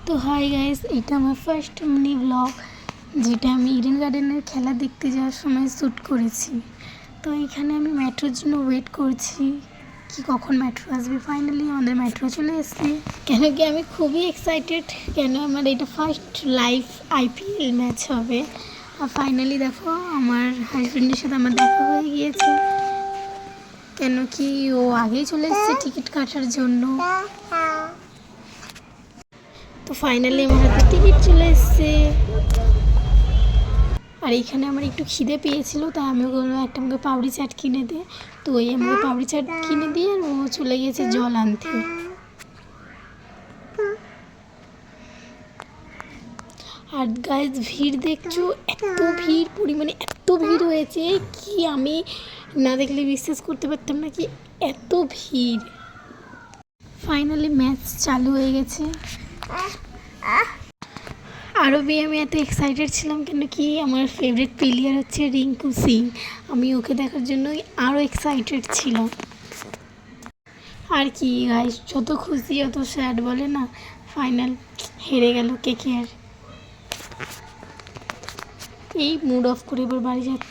তো hi guys, এটা আমার ফার্স্ট মিনি ব্লগ, যেটা আমি ইডেন গার্ডেনের খেলা দেখতে যাওয়ার সময় শ্যুট করেছি। তো এখানে আমি মেট্রোর জন্য ওয়েট করছি কি কখন মেট্রো আসবে। ফাইনালি আমাদের মেট্রো চলে এসেছে। কেন কি আমি খুবই এক্সাইটেড, কেন আমার এটা ফার্স্ট লাইভ আইপিএল ম্যাচ হবে। আর ফাইনালি দেখো আমার হাজব্যান্ডের সাথে আমার দেখা হয়ে গিয়েছে, কেন কি ও আগেই চলে এসেছে টিকিট কাটার জন্য। তো ফাইনালি আমার হাতে টিকিট চলে এসছে। আর এইখানে আমার একটু খিদে পেয়েছিল, তাই আমি বললাম একটা আমাকে পাউরি চাট কিনে দে। তো ওই আমাকে পাউরি চাট কিনে দিয়ে আর ও চলে গিয়েছে জল আনতে। আর গাইজ ভিড় দেখছো, এত ভিড়, পরিমাণে এত ভিড় হয়েছে কি আমি না দেখলে বিশ্বাস করতে পারতাম না কি এত ভিড়। ফাইনালি ম্যাচ চালু হয়ে গেছে। আরও আমি এত এক্সাইটেড ছিলাম, কেন কি আমার ফেভারিট প্লেয়ার হচ্ছে রিঙ্কু সিং। আমি ওকে দেখার জন্যই আরও এক্সাইটেড ছিলাম। আর কি গাইস, যত খুশি অত স্যাড বলে না, ফাইনাল হেরে গেল কেকেআর। এই মুড অফ করে এবার বাড়ি যাচ্ছে।